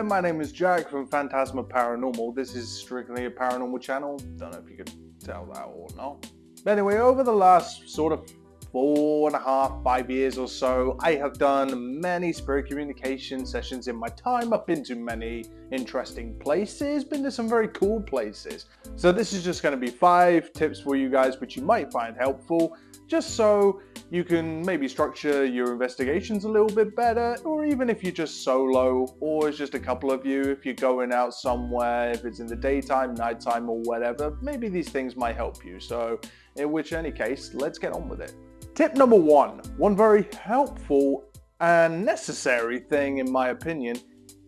my name is Jack from Phantasma Paranormal. This is strictly a paranormal channel. Don't know if you could tell that or not. But anyway, over the last sort of 4.5, 5 years or so, I have done many spirit communication sessions in my time. I've been to many interesting places, been to some very cool places. So this is just going to be 5 tips for you guys which you might find helpful, just so you can maybe structure your investigations a little bit better, or even if you're just solo, or it's just a couple of you, if you're going out somewhere, if it's in the daytime, nighttime, or whatever, maybe these things might help you. So in any case, let's get on with it. Tip number 1, one very helpful and necessary thing in my opinion: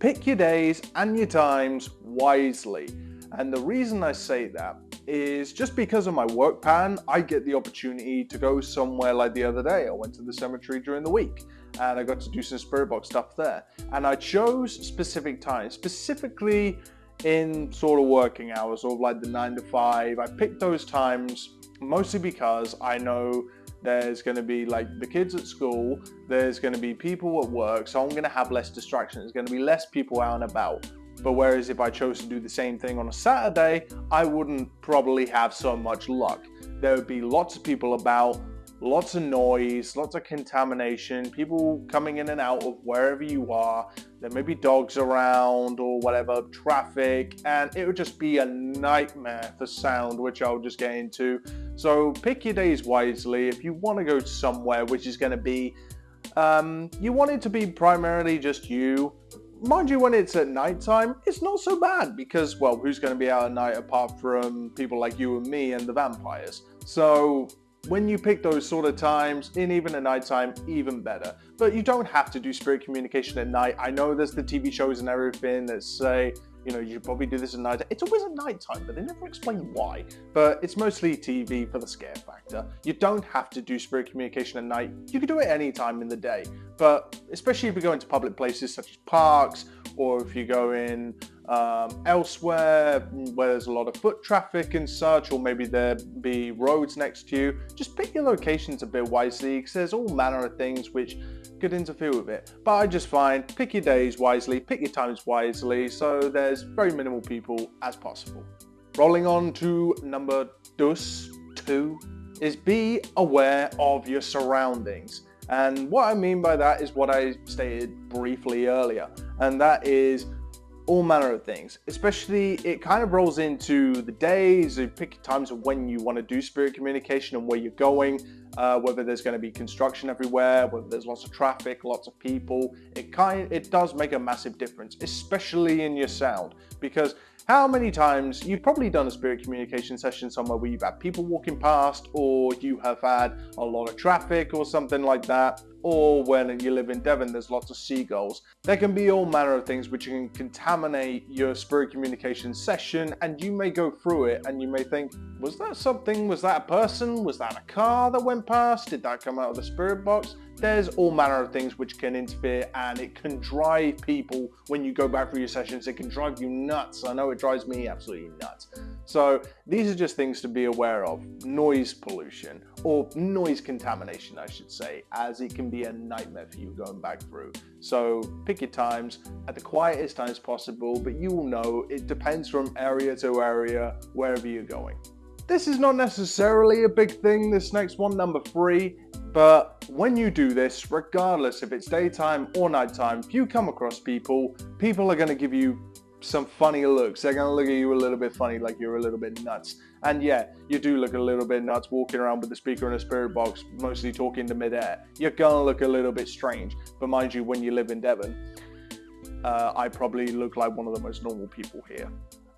pick your days and your times wisely. And the reason I say that is just because of my work pattern. I get the opportunity to go somewhere. Like the other day, I went to the cemetery during the week and I got to do some spirit box stuff there. And I chose specific times, specifically in sort of working hours, sort of like the 9 to 5. I picked those times mostly because I know there's going to be like the kids at school, there's going to be people at work, so I'm going to have less distraction. There's going to be less people out and about. But whereas if I chose to do the same thing on a Saturday, I wouldn't probably have so much luck. There would be lots of people about, lots of noise, lots of contamination, people coming in and out of wherever you are. There may be dogs around or whatever, traffic, and it would just be a nightmare for sound, which I'll just get into. So pick your days wisely. If you want to go somewhere which is going to be, you want it to be primarily just you. Mind you, when it's at nighttime, it's not so bad because, well, who's going to be out at night apart from people like you and me and the vampires? So when you pick those sort of times, in even at nighttime, even better. But you don't have to do spirit communication at night. I know there's the TV shows and everything that say, you know, you should probably do this at night. It's always at nighttime, but they never explain why. But it's mostly TV for the scare factor. You don't have to do spirit communication at night. You can do it any time in the day. But especially if you go into public places such as parks, or if you go in elsewhere where there's a lot of foot traffic and such, or maybe there be roads next to you, just pick your locations a bit wisely, because there's all manner of things which could interfere with it. But I just find pick your days wisely, pick your times wisely, so there's very minimal people as possible. Rolling on to number 2 is be aware of your surroundings. And what I mean by that is what I stated briefly earlier, and that is all manner of things. Especially, it kind of rolls into the days, you pick times of when you want to do spirit communication and where you're going, whether there's going to be construction everywhere, whether there's lots of traffic, lots of people. It does make a massive difference, especially in your sound, because how many times you've probably done a spirit communication session somewhere where you've had people walking past, or you have had a lot of traffic or something like that, or when you live in Devon, there's lots of seagulls. There can be all manner of things which can contaminate your spirit communication session, and you may go through it and you may think, was that something? Was that a person? Was that a car that went past? Did that come out of the spirit box? There's all manner of things which can interfere, and it can drive people, when you go back through your sessions, it can drive you nuts. I know it drives me absolutely nuts. So these are just things to be aware of. Noise pollution, or noise contamination I should say, as it can be a nightmare for you going back through. So pick your times at the quietest times possible, but you will know it depends from area to area, wherever you're going. This is not necessarily a big thing, this next one, number 3, but when you do this, regardless if it's daytime or nighttime, if you come across people are going to give you some funny looks. They're going to look at you a little bit funny, like you're a little bit nuts. And yeah, you do look a little bit nuts walking around with the speaker in a spirit box, mostly talking to midair. You're going to look a little bit strange. But mind you, when you live in Devon, I probably look like one of the most normal people here.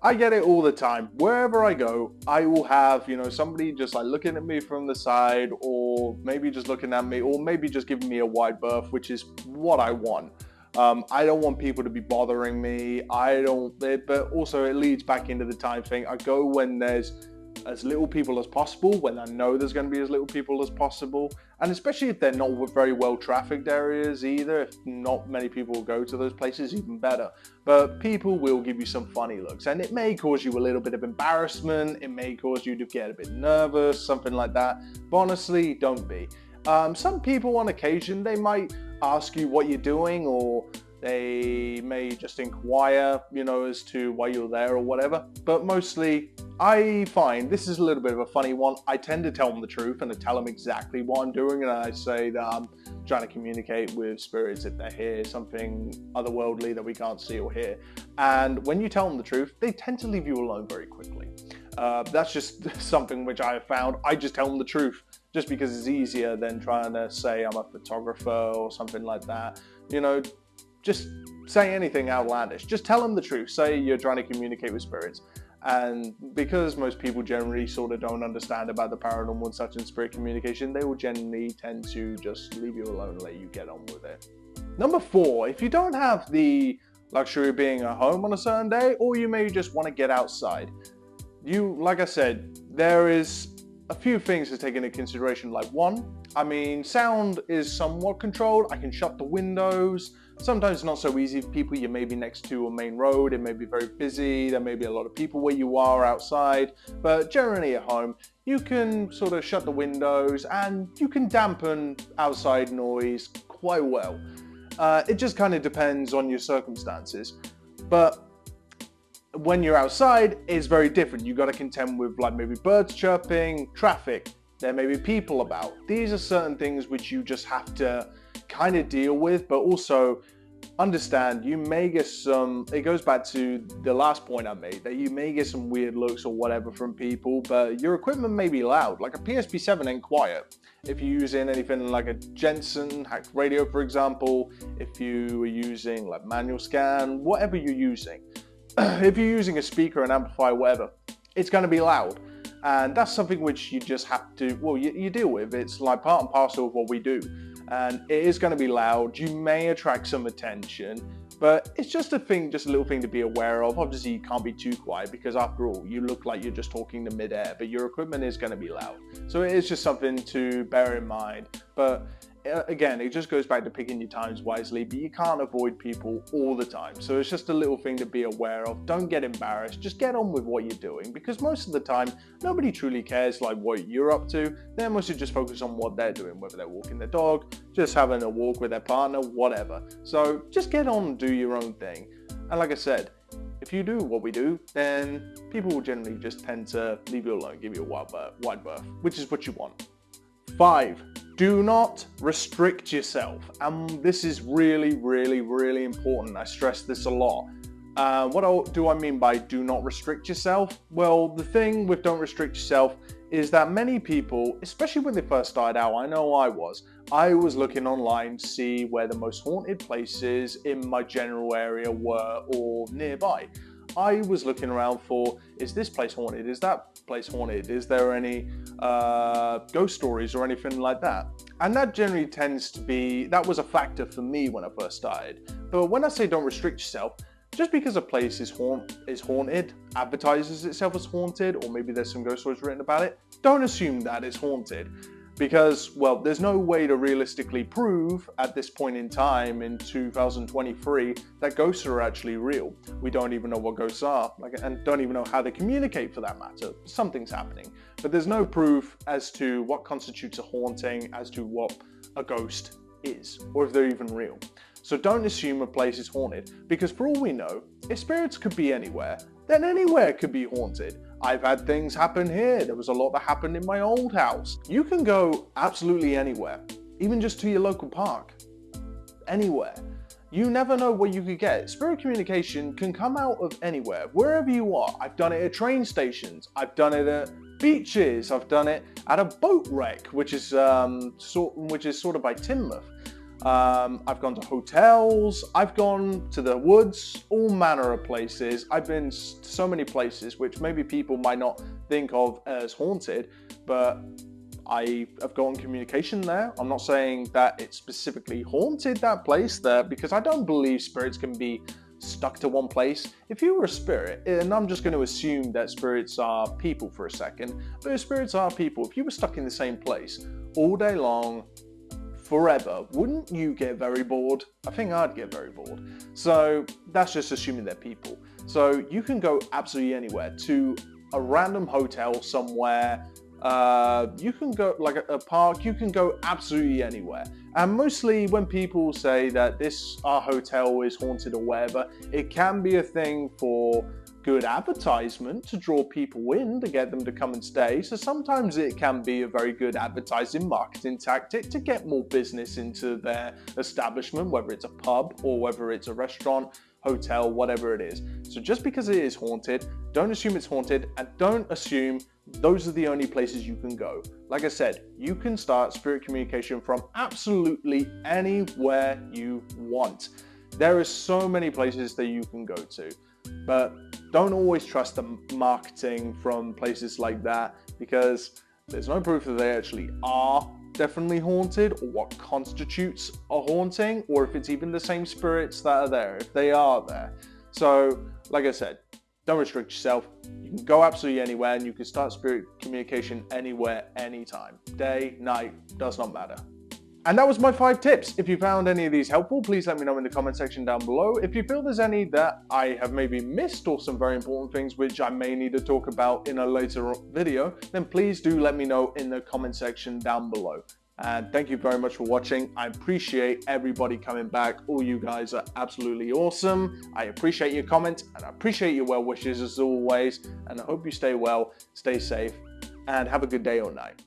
I get it all the time. Wherever I go, I will have, somebody just like looking at me from the side, or maybe just looking at me, or maybe just giving me a wide berth, which is what I want. I don't want people to be bothering me. But also it leads back into the time thing. I go when there's as little people as possible, when I know there's going to be as little people as possible, and especially if they're not very well trafficked areas either. If not many people will go to those places, even better. But people will give you some funny looks, and it may cause you a little bit of embarrassment, it may cause you to get a bit nervous, something like that. But honestly, don't be. Some people on occasion, they might ask you what you're doing, or They may just inquire, as to why you're there or whatever. But mostly, I find this is a little bit of a funny one. I tend to tell them the truth and I tell them exactly what I'm doing, and I say that I'm trying to communicate with spirits if they're here, something otherworldly that we can't see or hear. And when you tell them the truth, they tend to leave you alone very quickly. That's just something which I have found. I just tell them the truth, just because it's easier than trying to say I'm a photographer or something like that. Just say anything outlandish. Just tell them the truth. Say you're trying to communicate with spirits. And because most people generally sort of don't understand about the paranormal and such and spirit communication, they will generally tend to just leave you alone and let you get on with it. Number 4, if you don't have the luxury of being at home on a certain day, or you may just want to get outside, like I said, there is a few things to take into consideration. Like sound is somewhat controlled. I can shut the windows. Sometimes it's not so easy for people. You may be next to a main road. It may be very busy. There may be a lot of people where you are outside. But generally at home, you can sort of shut the windows and you can dampen outside noise quite well. It just kind of depends on your circumstances. But when you're outside, it's very different. You got to contend with maybe birds chirping, traffic. There may be people about. These are certain things which you just have to kind of deal with, but also understand you may get it goes back to the last point I made, that you may get some weird looks or whatever from people, but your equipment may be loud. Like a PSP-7 ain't quiet. If you're using anything like a Jensen hacked radio, for example, if you are using like manual scan, whatever you're using, if you're using a speaker, an amplifier, whatever, it's going to be loud. And that's something which you just have to, you deal with. It's like part and parcel of what we do. And it is going to be loud. You may attract some attention, but it's just a little thing to be aware of. Obviously, you can't be too quiet because after all, you look like you're just talking to midair, but your equipment is going to be loud. So it is just something to bear in mind. But again, it just goes back to picking your times wisely, but you can't avoid people all the time. So it's just a little thing to be aware of. Don't get embarrassed. Just get on with what you're doing, because most of the time, nobody truly cares like what you're up to. They're mostly just focused on what they're doing, whether they're walking their dog, just having a walk with their partner, whatever. So just get on and do your own thing. And like I said, if you do what we do, then people will generally just tend to leave you alone, give you a wide berth, which is what you want. 5, do not restrict yourself. And this is really, really, really important. I stress this a lot. What do I mean by do not restrict yourself? Well, the thing with don't restrict yourself is that many people, especially when they first started out, I know I was looking online to see where the most haunted places in my general area were or nearby. I was looking around for, is this place haunted? Is that place haunted? Is there any ghost stories or anything like that? And that generally that was a factor for me when I first started. But when I say don't restrict yourself, just because a place is haunted, advertises itself as haunted, or maybe there's some ghost stories written about it, don't assume that it's haunted. Because, well, there's no way to realistically prove at this point in time in 2023 that ghosts are actually real. We don't even know what ghosts are, and don't even know how they communicate for that matter. Something's happening. But there's no proof as to what constitutes a haunting, as to what a ghost is, or if they're even real. So don't assume a place is haunted, because for all we know, if spirits could be anywhere, then anywhere could be haunted. I've had things happen here. There was a lot that happened in my old house. You can go absolutely anywhere, even just to your local park. Anywhere. You never know what you could get. Spirit communication can come out of anywhere, wherever you are. I've done it at train stations. I've done it at beaches. I've done it at a boat wreck, which is sort of by Teignmouth. I've gone to hotels, I've gone to the woods, all manner of places. I've been to so many places which maybe people might not think of as haunted, but I have gotten communication there. I'm not saying that it specifically haunted that place there, because I don't believe spirits can be stuck to one place. If you were a spirit, and I'm just going to assume that spirits are people for a second, but if spirits are people, if you were stuck in the same place all day long, forever, wouldn't you get very bored? I think I'd get very bored. So that's just assuming they're people. So you can go absolutely anywhere, to a random hotel somewhere, You can go, like a park, you can go absolutely anywhere. And mostly when people say that our hotel is haunted or whatever, it can be a thing for good advertisement to draw people in, to get them to come and stay. So sometimes it can be a very good advertising marketing tactic to get more business into their establishment, whether it's a pub or whether it's a restaurant, hotel, whatever it is. So just because it is haunted, don't assume it's haunted, and don't assume those are the only places you can go. Like I said, you can start spirit communication from absolutely anywhere you want. There are so many places that you can go to, but don't always trust the marketing from places like that, because there's no proof that they actually are definitely haunted, or what constitutes a haunting, or if it's even the same spirits that are there, if they are there. So, like I said, don't restrict yourself. You can go absolutely anywhere, and you can start spirit communication anywhere, anytime. Day, night, does not matter. And that was my 5 tips. If you found any of these helpful, please let me know in the comment section down below. If you feel there's any that I have maybe missed, or some very important things which I may need to talk about in a later video, then please do let me know in the comment section down below. And thank you very much for watching. I appreciate everybody coming back. All you guys are absolutely awesome. I appreciate your comments, and I appreciate your well wishes as always. And I hope you stay well, stay safe, and have a good day or night.